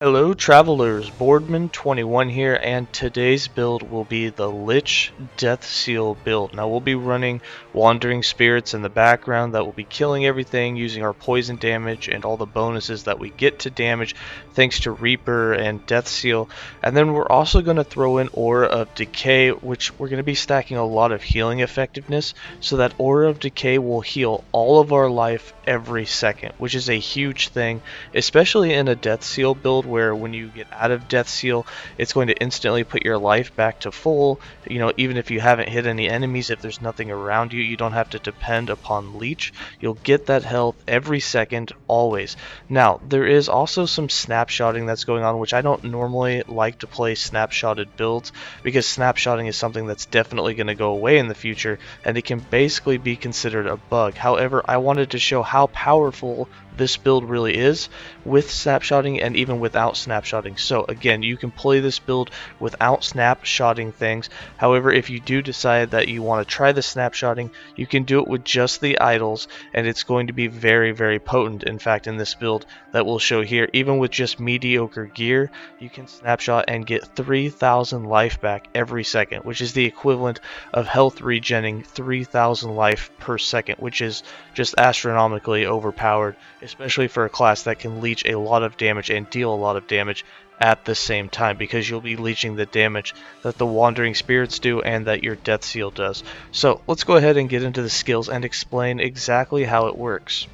Hello travelers, Boardman21 here, and today's build will be the Lich Death Seal build. Now we'll be running Wandering Spirits in the background that will be killing everything using our poison damage and all the bonuses that we get to damage thanks to Reaper and Death Seal. And then we're also going to throw in Aura of Decay, which we're going to be stacking a lot of healing effectiveness, so that Aura of Decay will heal all of our life every second, which is a huge thing, especially in a Death Seal build where when you get out of Death Seal, it's going to instantly put your life back to full. You know, even if you haven't hit any enemies, if there's nothing around you, you don't have to depend upon Leech. You'll get that health every second, always. Now, there is also some snapshotting that's going on, which I don't normally like to play snapshotted builds, because snapshotting is something that's definitely going to go away in the future, and it can basically be considered a bug. However, I wanted to show how powerful this build really is with snapshotting and even without snapshotting. So again, you can play this build without snapshotting things. However, if you do decide that you want to try the snapshotting, you can do it with just the idols, and it's going to be very, very potent. In fact, in this build that we'll show here, even with just mediocre gear, you can snapshot and get 3,000 life back every second, which is the equivalent of health regenning 3,000 life per second, which is just astronomically overpowered, especially for a class that can leech a lot of damage and deal a lot of damage at the same time, because you'll be leeching the damage that the Wandering Spirits do and that your Death Seal does. So let's go ahead and get into the skills and explain exactly how it works.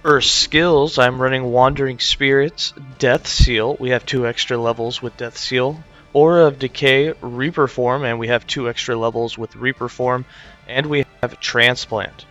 For skills, I'm running Wandering Spirits, Death Seal. We have 2 extra levels with Death Seal. Aura of Decay, Reaper Form, and we have 2 extra levels with Reaper Form. And we have Transplant.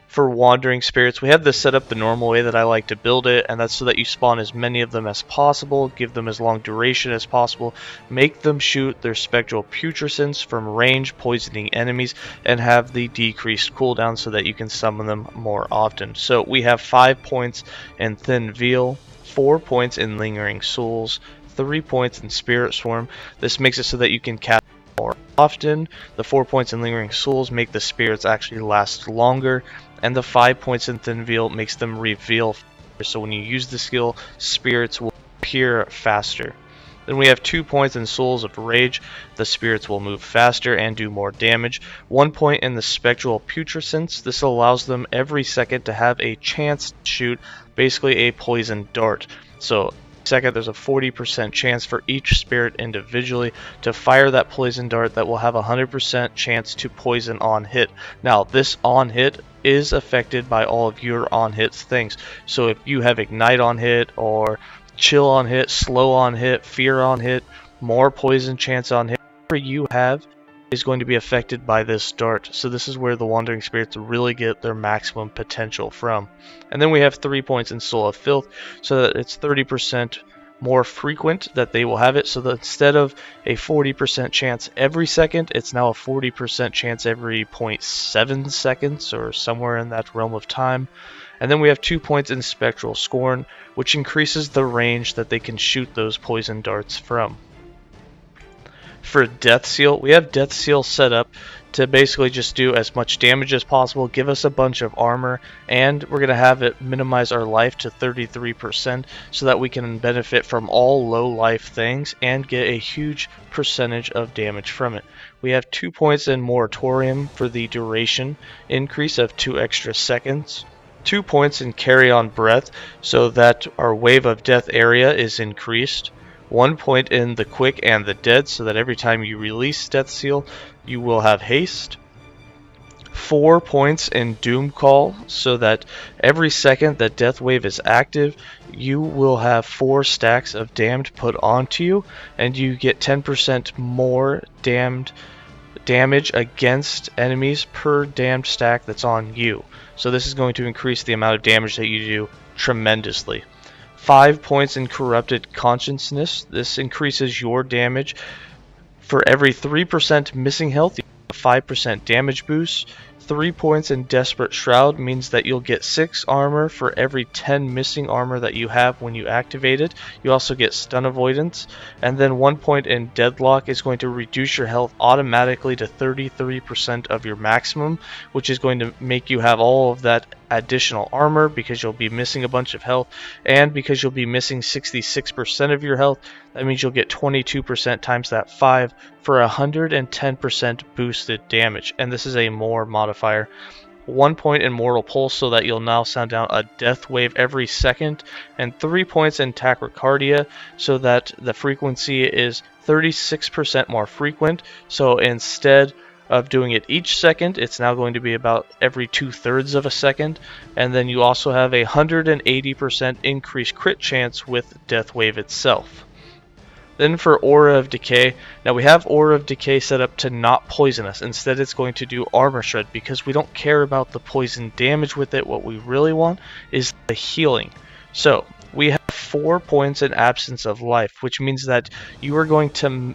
For Wandering Spirits, we have this set up the normal way that I like to build it, and that's so that you spawn as many of them as possible, give them as long duration as possible, make them shoot their spectral putrescence from range, poisoning enemies, and have the decreased cooldown so that you can summon them more often. So we have 5 points in Thin Veil, 4 points in Lingering Souls, 3 points in Spirit Swarm. This makes it so that you can cast more often. The 4 points in Lingering Souls make the spirits actually last longer, and the 5 points in Thin Veil makes them reveal faster. So when you use the skill, spirits will appear faster. Then we have 2 points in Souls of Rage. The spirits will move faster and do more damage. 1 point in the Spectral Putrescence. This allows them every second to have a chance to shoot basically a poison dart. So second, there's a 40% chance for each spirit individually to fire that poison dart that will have a 100% chance to poison on hit. Now, this on hit is affected by all of your on hit things. So if you have ignite on hit, or chill on hit, slow on hit, fear on hit, more poison chance on hit, whatever you have is going to be affected by this dart. So this is where the Wandering Spirits really get their maximum potential from. And then we have 3 points in Soul of Filth, so that it's 30% more frequent that they will have it. So that instead of a 40% chance every second, it's now a 40% chance every 0.7 seconds, or somewhere in that realm of time. And then we have 2 points in Spectral Scorn, which increases the range that they can shoot those poison darts from. For Death Seal, we have Death Seal set up to basically just do as much damage as possible, give us a bunch of armor, and we're going to have it minimize our life to 33% so that we can benefit from all low life things and get a huge percentage of damage from it. We have 2 points in Moratorium for the duration increase of 2 extra seconds. 2 points in Carry On Breath so that our Wave of Death area is increased. 1 point in the Quick and the Dead so that every time you release Death Seal, you will have haste. 4 points in Doom Call so that every second that Death Wave is active, you will have 4 stacks of damned put onto you, and you get 10% more damage against enemies per damned stack that's on you. So this is going to increase the amount of damage that you do tremendously. 5 points in Corrupted Consciousness. This increases your damage. For every 3% missing health, you have a 5% damage boost. 3 points in Desperate Shroud means that you'll get 6 armor for every 10 missing armor that you have when you activate it. You also get stun avoidance. And then 1 point in Deadlock is going to reduce your health automatically to 33% of your maximum, which is going to make you have all of that additional armor because you'll be missing a bunch of health, and because you'll be missing 66% of your health, that means you'll get 22% times that 5 for 110% boosted damage. And this is a more modifier. 1 point in Mortal Pulse so that you'll now sound down a death wave every second, and 3 points in Tachycardia so that the frequency is 36% more frequent. So instead of doing it each second, it's now going to be about every 2/3 of a second. And then you also have a 180% increased crit chance with Death Wave itself. Then for Aura of Decay, now we have Aura of Decay set up to not poison us. Instead it's going to do Armor Shred because we don't care about the poison damage with it. What we really want is the healing. So we have 4 points in Absence of Life, which means that you are going to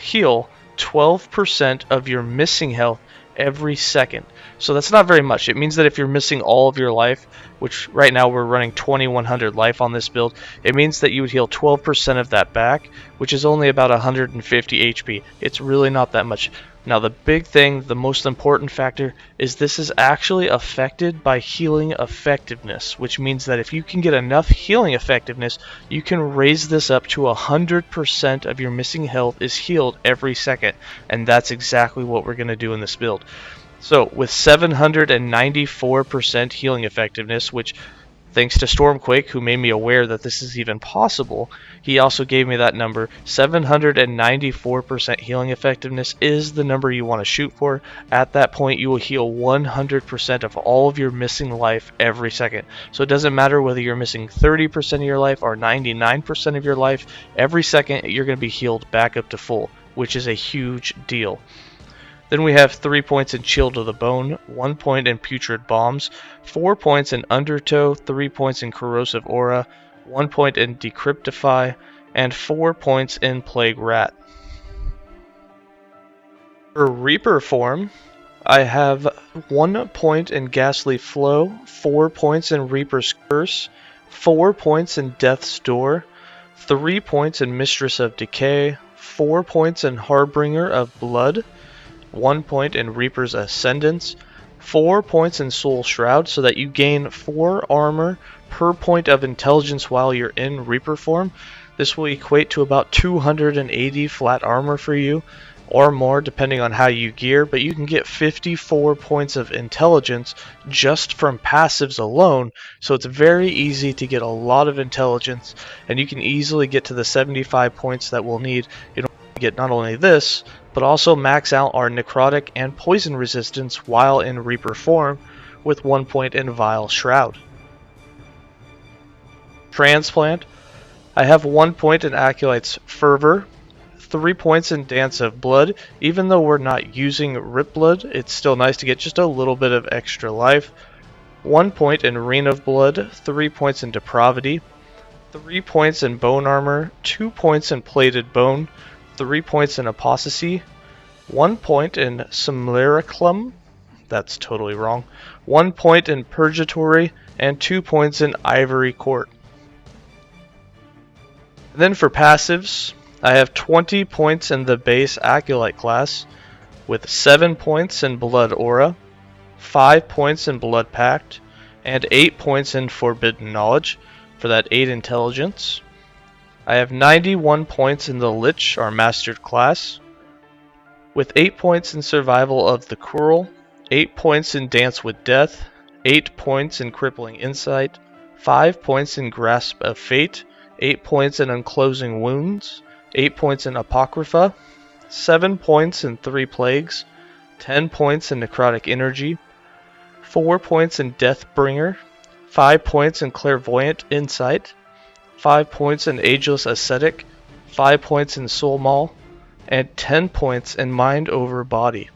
heal 12% of your missing health every second. So that's not very much. It means that if you're missing all of your life, which right now we're running 2100 life on this build, it means that you would heal 12% of that back, which is only about 150 HP. It's really not that much. Now the big thing, the most important factor, is this is actually affected by healing effectiveness, which means that if you can get enough healing effectiveness, you can raise this up to 100% of your missing health is healed every second, and that's exactly what we're going to do in this build. So with 794% healing effectiveness, which thanks to Stormquake, who made me aware that this is even possible, he also gave me that number. 794% healing effectiveness is the number you want to shoot for. At that point, you will heal 100% of all of your missing life every second. So it doesn't matter whether you're missing 30% of your life or 99% of your life. Every second, you're going to be healed back up to full, which is a huge deal. Then we have 3 points in Chill to the Bone, 1 point in Putrid Bombs, 4 points in Undertow, 3 points in Corrosive Aura, 1 point in Decryptify, and 4 points in Plague Rat. For Reaper form, I have 1 point in Ghastly Flow, 4 points in Reaper's Curse, 4 points in Death's Door, 3 points in Mistress of Decay, 4 points in Harbinger of Blood, 1 point in Reaper's Ascendance, 4 points in Soul Shroud so that you gain 4 armor per point of intelligence while you're in Reaper form. This will equate to about 280 flat armor for you, or more depending on how you gear, but you can get 54 points of intelligence just from passives alone, so it's very easy to get a lot of intelligence, and you can easily get to the 75 points that we'll need in order to get not only this, but also max out our necrotic and poison resistance while in Reaper form with 1 point in Vile Shroud. Transplant, I have 1 point in Acolyte's Fervor, 3 points in Dance of Blood. Even though we're not using Rip Blood, it's still nice to get just a little bit of extra life. 1 point in Reign of Blood, 3 points in Depravity, 3 points in Bone Armor, 2 points in Plated Bone, 3 points in Apostasy, 1 point in Simulacrum, that's totally wrong, 1 point in Purgatory, and 2 points in Ivory Court. Then for passives, I have 20 points in the base Acolyte class, with 7 points in Blood Aura, 5 points in Blood Pact, and 8 points in Forbidden Knowledge for that 8 intelligence. I have 91 points in the Lich, our mastered class, with 8 points in Survival of the Cruel, 8 points in Dance with Death, 8 points in Crippling Insight, 5 points in Grasp of Fate, 8 points in Unclosing Wounds, 8 points in Apocrypha, 7 points in 3 Plagues, 10 points in Necrotic Energy, 4 points in Deathbringer, 5 points in Clairvoyant Insight, 5 points in Ageless Ascetic, 5 points in Soul Maul, and 10 points in Mind over Body.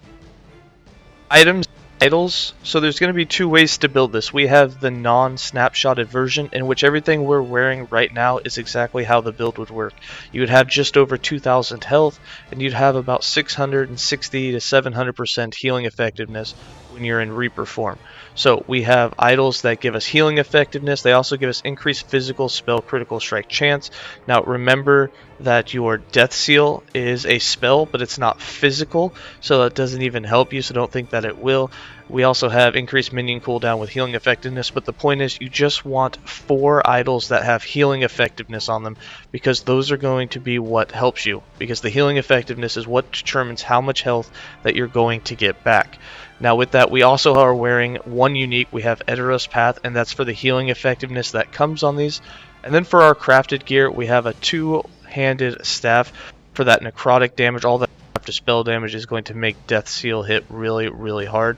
Items, titles. So there's going to be 2 ways to build this. We have the non-snapshotted version, in which everything we're wearing right now is exactly how the build would work. You would have just over 2,000 health, and you'd have about 660 to 700% healing effectiveness when you're in Reaper form. So we have idols that give us healing effectiveness. They also give us increased physical spell critical strike chance. Now remember that your Death Seal is a spell, but it's not physical, so that doesn't even help you, so don't think that it will. We also have increased minion cooldown with healing effectiveness, but the point is you just want 4 idols that have healing effectiveness on them, because those are going to be what helps you, because the healing effectiveness is what determines how much health that you're going to get back. Now with that, we also are wearing one unique. We have Eteros Path, and that's for the healing effectiveness that comes on these. And then for our crafted gear, we have a 2-handed staff for that necrotic damage. All that after spell damage is going to make Death Seal hit really, really hard.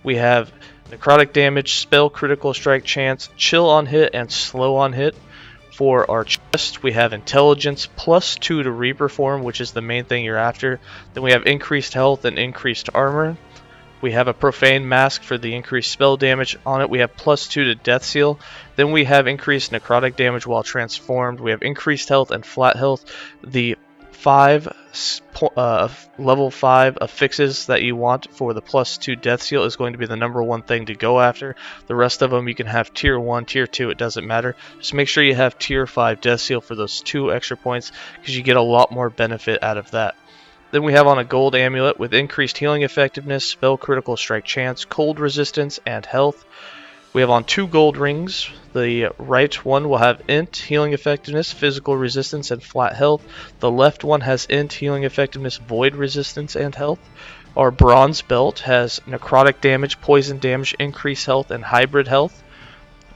We have necrotic damage, spell critical strike chance, chill on hit, and slow on hit. For our chest, we have intelligence +2 to Reaper form, which is the main thing you're after. Then we have increased health and increased armor. We have a profane mask for the increased spell damage on it. We have +2 to Death Seal. Then we have increased necrotic damage while transformed. We have increased health and flat health. The level 5 affixes that you want for the +2 Death Seal is going to be the #1 thing to go after. The rest of them you can have tier 1, tier 2, it doesn't matter. Just make sure you have tier 5 Death Seal for those 2 extra points, because you get a lot more benefit out of that. Then we have on a gold amulet with increased healing effectiveness, spell critical strike chance, cold resistance, and health. We have on 2 gold rings. The right one will have int, healing effectiveness, physical resistance, and flat health. The left one has int, healing effectiveness, void resistance, and health. Our bronze belt has necrotic damage, poison damage, increased health, and hybrid health.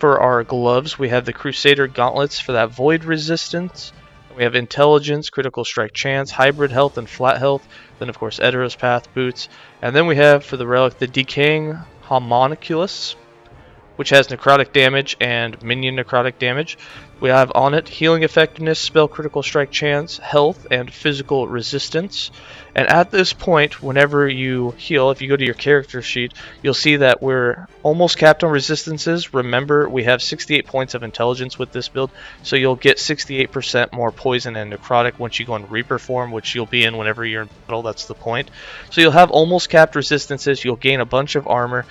For our gloves, we have the Crusader gauntlets for that void resistance. We have intelligence, critical strike chance, hybrid health, and flat health. Then of course Eteros Path boots. And then we have for the relic the decaying homunculus, which has necrotic damage and minion necrotic damage. We have on it healing effectiveness, spell critical strike chance, health, and physical resistance. And at this point, whenever you heal, if you go to your character sheet, you'll see that we're almost capped on resistances. Remember, we have 68 points of intelligence with this build, so you'll get 68% more poison and necrotic once you go in Reaper form, which you'll be in whenever you're in battle. That's the point. So you'll have almost capped resistances, you'll gain a bunch of armor,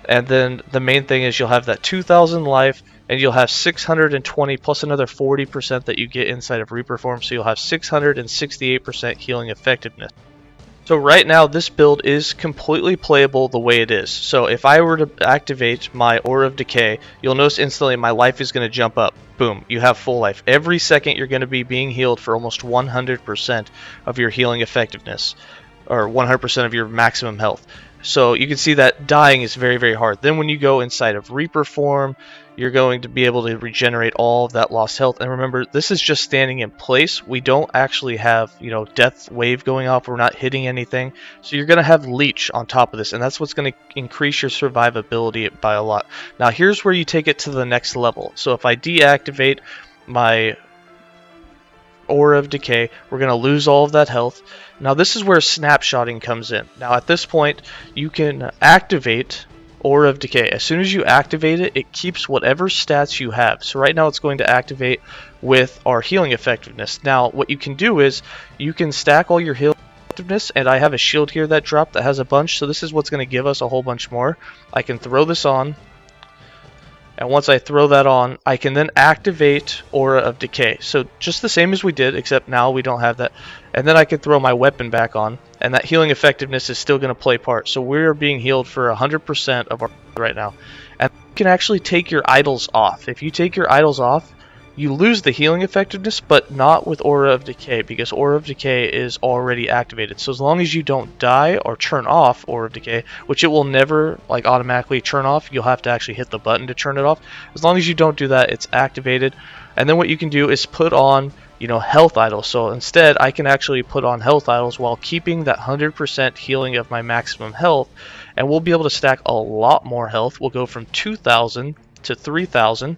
and then the main thing is you'll have that 2,000 life, and you'll have 620 plus another 40% that you get inside of Reaper form, so you'll have 668% healing effectiveness. So right now this build is completely playable the way it is. So if I were to activate my Aura of Decay, you'll notice instantly my life is going to jump up. Boom, you have full life. Every second you're going to be being healed for almost 100% of your healing effectiveness, or 100% of your maximum health. So you can see that dying is very, very hard. Then when you go inside of Reaper form, you're going to be able to regenerate all of that lost health. And remember, this is just standing in place. We don't actually have, death wave going off. We're not hitting anything. So you're going to have Leech on top of this, and that's what's going to increase your survivability by a lot. Now here's where you take it to the next level. So if I deactivate my Aura of Decay, we're going to lose all of that health. Now this is where snapshotting comes in. Now at this point, you can activate Aura of Decay. As soon as you activate it, it keeps whatever stats you have. So right now it's going to activate with our healing effectiveness. Now what you can do is you can stack all your healing effectiveness, and I have a shield here that dropped that has a bunch, so this is what's going to give us a whole bunch more. I can throw this on, and once I throw that on, I can then activate Aura of Decay. So just the same as we did, except now we don't have that. And then I can throw my weapon back on, and that healing effectiveness is still going to play part. So we're being healed for 100% of our right now. And you can actually take your idols off. If you take your idols off, you lose the healing effectiveness, but not with Aura of Decay, because Aura of Decay is already activated. So as long as you don't die or turn off Aura of Decay, which it will never automatically turn off, you'll have to actually hit the button to turn it off. As long as you don't do that, it's activated. And then what you can do is put on health idols. So instead, I can actually put on health idols while keeping that 100% healing of my maximum health, and we'll be able to stack a lot more health. We'll go from 2,000 to 3,000.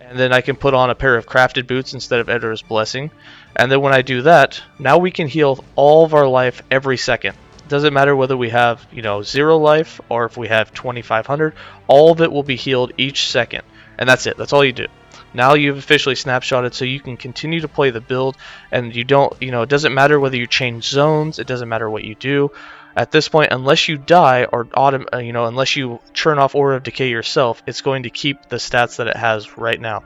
And then I can put on a pair of crafted boots instead of Eteros Blessing. And then when I do that, now we can heal all of our life every second. It doesn't matter whether we have 0 life or if we have 2,500. All of it will be healed each second. And that's it. That's all you do. Now you've officially snapshotted, so you can continue to play the build, and you don't, it doesn't matter whether you change zones, it doesn't matter what you do. At this point, unless you die or unless you turn off Aura of Decay yourself, it's going to keep the stats that it has right now.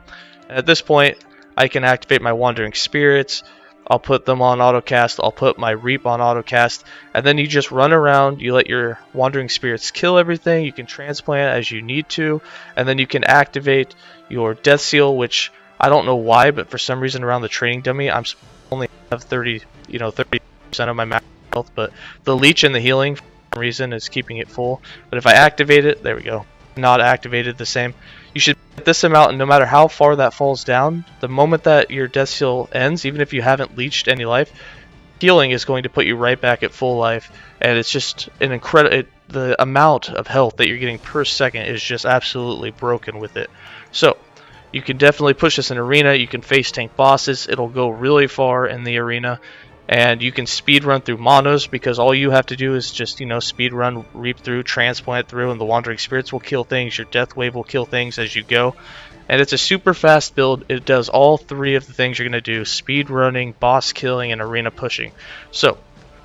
And at this point, I can activate my Wandering Spirits. I'll put them on autocast. I'll put my Reap on autocast, and then you just run around. You let your Wandering Spirits kill everything. You can transplant as you need to, and then you can activate your Death Seal, which I don't know why, but for some reason around the training dummy, I'm only have 30% of my max health, but the leech and the healing for some reason is keeping it full. But if I activate it, there we go, not activated the same. You should get this amount, and no matter how far that falls down, the moment that your death seal ends, even if you haven't leeched any life, healing is going to put you right back at full life, and it's just an incredible. The amount of health that you're getting per second is just absolutely broken with it. So you can definitely push this in arena. You can face tank bosses. It'll go really far in the arena. And you can speed run through monos, because all you have to do is just, speed run, reap through, transplant through, and the Wandering Spirits will kill things. Your Death Wave will kill things as you go. And it's a super fast build. It does all three of the things you're going to do: speed running, boss killing, and arena pushing. So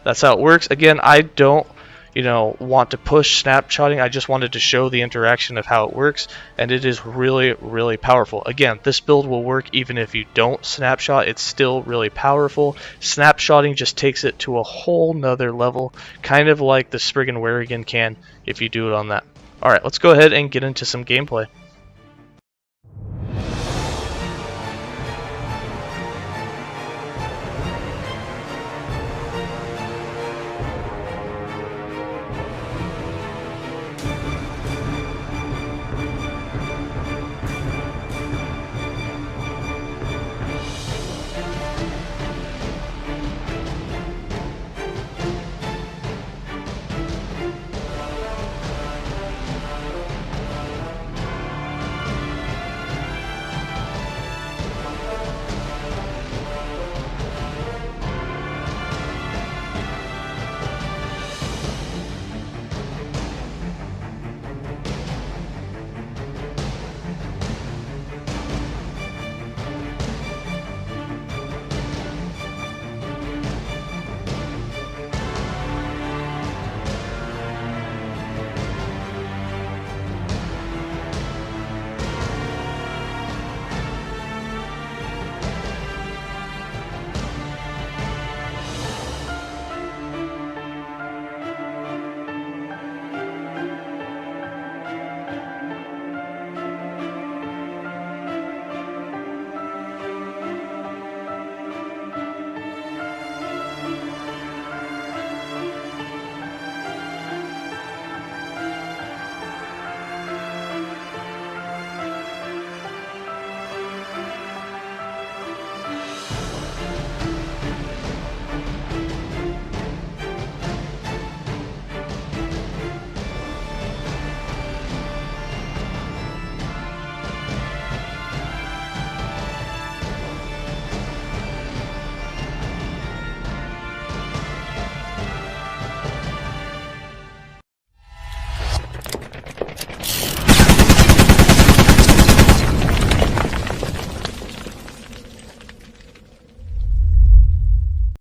that's how it works. Again, I don't want to push snapshotting. I just wanted to show the interaction of how it works, and it is really, really powerful. Again, this build will work even if you don't snapshot. It's still really powerful. Snapshotting just takes it to a whole nother level, kind of like the Spriggan Werrigan can if you do it on that. Alright, let's go ahead and get into some gameplay.